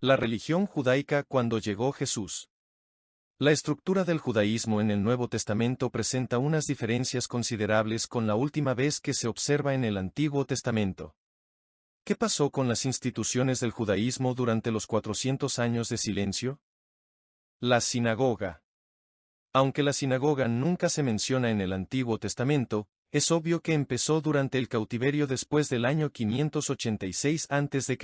La religión judaica cuando llegó Jesús. La estructura del judaísmo en el Nuevo Testamento presenta unas diferencias considerables con la última vez que se observa en el Antiguo Testamento. ¿Qué pasó con las instituciones del judaísmo durante los 400 años de silencio? La sinagoga. Aunque la sinagoga nunca se menciona en el Antiguo Testamento, es obvio que empezó durante el cautiverio después del año 586 a.C.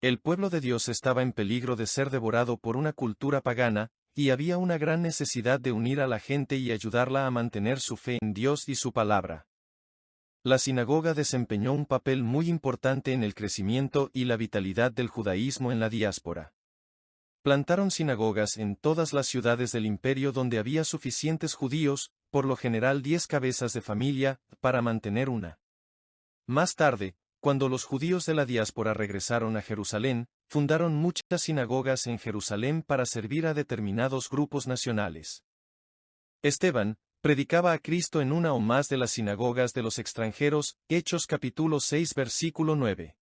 El pueblo de Dios estaba en peligro de ser devorado por una cultura pagana, y había una gran necesidad de unir a la gente y ayudarla a mantener su fe en Dios y su palabra. La sinagoga desempeñó un papel muy importante en el crecimiento y la vitalidad del judaísmo en la diáspora. Plantaron sinagogas en todas las ciudades del imperio donde había suficientes judíos, por lo general 10 cabezas de familia, para mantener una. Más tarde, cuando los judíos de la diáspora regresaron a Jerusalén, fundaron muchas sinagogas en Jerusalén para servir a determinados grupos nacionales. Esteban predicaba a Cristo en una o más de las sinagogas de los extranjeros, Hechos capítulo 6 versículo 9.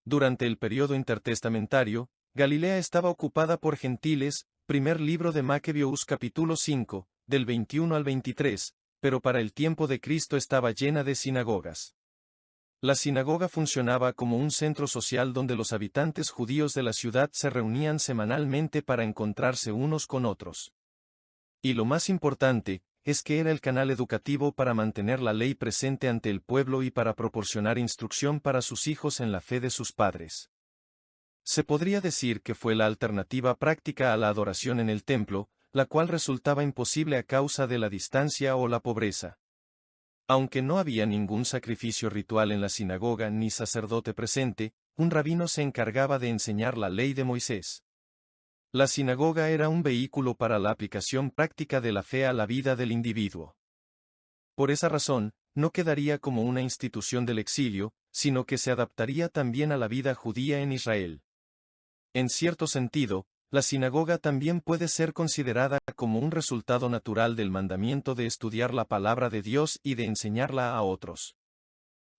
Durante el periodo intertestamentario, Galilea estaba ocupada por gentiles, primer libro de Macabeos capítulo 5, del 21 al 23, pero para el tiempo de Cristo estaba llena de sinagogas. La sinagoga funcionaba como un centro social donde los habitantes judíos de la ciudad se reunían semanalmente para encontrarse unos con otros. Y lo más importante, es que era el canal educativo para mantener la ley presente ante el pueblo y para proporcionar instrucción para sus hijos en la fe de sus padres. Se podría decir que fue la alternativa práctica a la adoración en el templo, la cual resultaba imposible a causa de la distancia o la pobreza. Aunque no había ningún sacrificio ritual en la sinagoga ni sacerdote presente, un rabino se encargaba de enseñar la ley de Moisés. La sinagoga era un vehículo para la aplicación práctica de la fe a la vida del individuo. Por esa razón, no quedaría como una institución del exilio, sino que se adaptaría también a la vida judía en Israel. En cierto sentido, la sinagoga también puede ser considerada como un resultado natural del mandamiento de estudiar la palabra de Dios y de enseñarla a otros.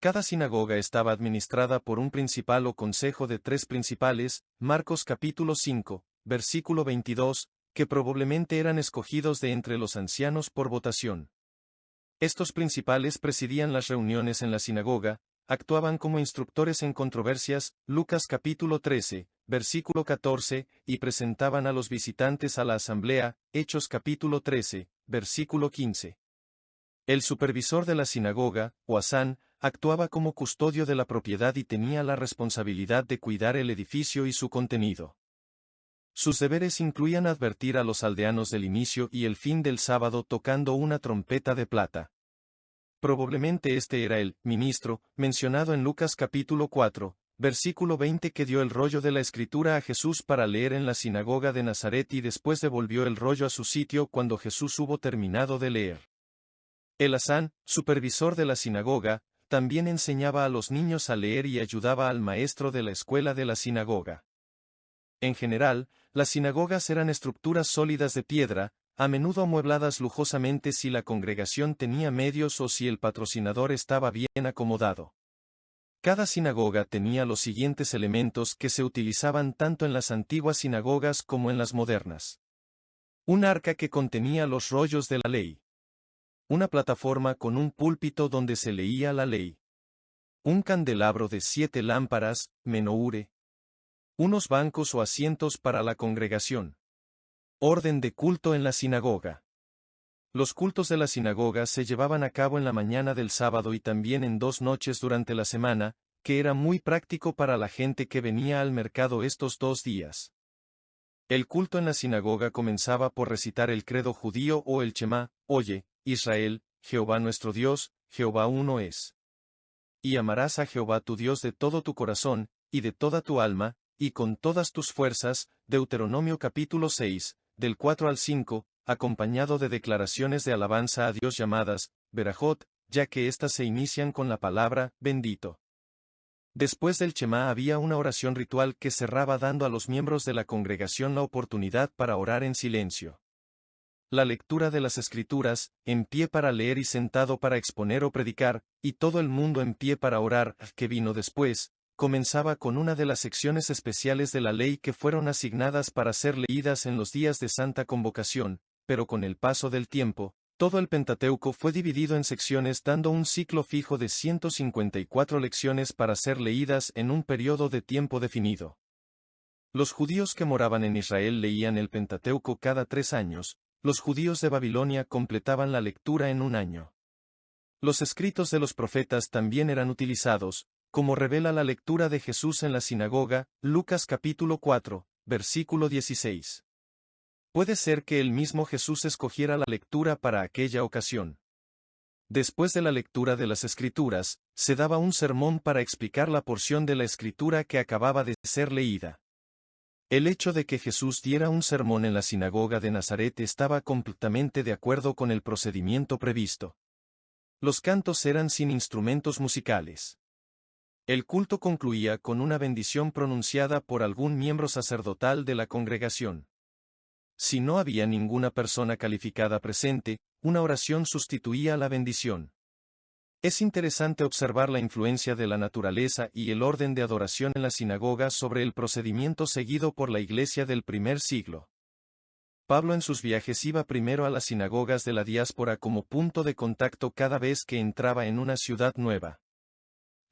Cada sinagoga estaba administrada por un principal o consejo de 3 principales, Marcos capítulo 5, versículo 22, que probablemente eran escogidos de entre los ancianos por votación. Estos principales presidían las reuniones en la sinagoga, actuaban como instructores en controversias, Lucas capítulo 13, versículo 14, y presentaban a los visitantes a la asamblea, Hechos capítulo 13, versículo 15. El supervisor de la sinagoga, o asán, actuaba como custodio de la propiedad y tenía la responsabilidad de cuidar el edificio y su contenido. Sus deberes incluían advertir a los aldeanos del inicio y el fin del sábado tocando una trompeta de plata. Probablemente este era el ministro, mencionado en Lucas capítulo 4, versículo 20 que dio el rollo de la escritura a Jesús para leer en la sinagoga de Nazaret y después devolvió el rollo a su sitio cuando Jesús hubo terminado de leer. El asán, supervisor de la sinagoga, también enseñaba a los niños a leer y ayudaba al maestro de la escuela de la sinagoga. En general, las sinagogas eran estructuras sólidas de piedra, a menudo amuebladas lujosamente si la congregación tenía medios o si el patrocinador estaba bien acomodado. Cada sinagoga tenía los siguientes elementos que se utilizaban tanto en las antiguas sinagogas como en las modernas. Un arca que contenía los rollos de la ley. Una plataforma con un púlpito donde se leía la ley. Un candelabro de 7 lámparas, menoure. Unos bancos o asientos para la congregación. Orden de culto en la sinagoga. Los cultos de la sinagoga se llevaban a cabo en la mañana del sábado y también en 2 noches durante la semana, que era muy práctico para la gente que venía al mercado estos 2 días. El culto en la sinagoga comenzaba por recitar el credo judío o el Shema, oye, Israel, Jehová nuestro Dios, Jehová uno es. Y amarás a Jehová tu Dios de todo tu corazón, y de toda tu alma, y con todas tus fuerzas, Deuteronomio capítulo 6, del 4 al 5, acompañado de declaraciones de alabanza a Dios llamadas, Berajot, ya que éstas se inician con la palabra, bendito. Después del Shema había una oración ritual que cerraba dando a los miembros de la congregación la oportunidad para orar en silencio. La lectura de las Escrituras, en pie para leer y sentado para exponer o predicar, y todo el mundo en pie para orar, que vino después, comenzaba con una de las secciones especiales de la ley que fueron asignadas para ser leídas en los días de Santa Convocación, pero con el paso del tiempo, todo el Pentateuco fue dividido en secciones dando un ciclo fijo de 154 lecciones para ser leídas en un periodo de tiempo definido. Los judíos que moraban en Israel leían el Pentateuco cada 3 años, los judíos de Babilonia completaban la lectura en un año. Los escritos de los profetas también eran utilizados, como revela la lectura de Jesús en la sinagoga, Lucas capítulo 4, versículo 16. Puede ser que el mismo Jesús escogiera la lectura para aquella ocasión. Después de la lectura de las Escrituras, se daba un sermón para explicar la porción de la Escritura que acababa de ser leída. El hecho de que Jesús diera un sermón en la sinagoga de Nazaret estaba completamente de acuerdo con el procedimiento previsto. Los cantos eran sin instrumentos musicales. El culto concluía con una bendición pronunciada por algún miembro sacerdotal de la congregación. Si no había ninguna persona calificada presente, una oración sustituía la bendición. Es interesante observar la influencia de la naturaleza y el orden de adoración en la sinagoga sobre el procedimiento seguido por la iglesia del primer siglo. Pablo en sus viajes iba primero a las sinagogas de la diáspora como punto de contacto cada vez que entraba en una ciudad nueva.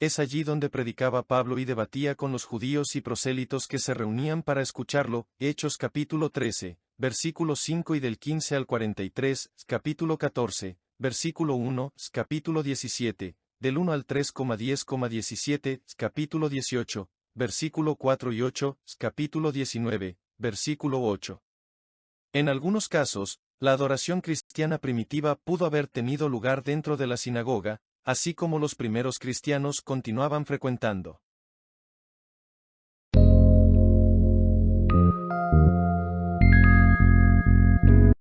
Es allí donde predicaba Pablo y debatía con los judíos y prosélitos que se reunían para escucharlo, Hechos capítulo 13, versículo 5 y del 15 al 43, capítulo 14, versículo 1, capítulo 17, del 1 al 3,10,17, capítulo 18, versículo 4 y 8, capítulo 19, versículo 8. En algunos casos, la adoración cristiana primitiva pudo haber tenido lugar dentro de la sinagoga, así como los primeros cristianos continuaban frecuentando.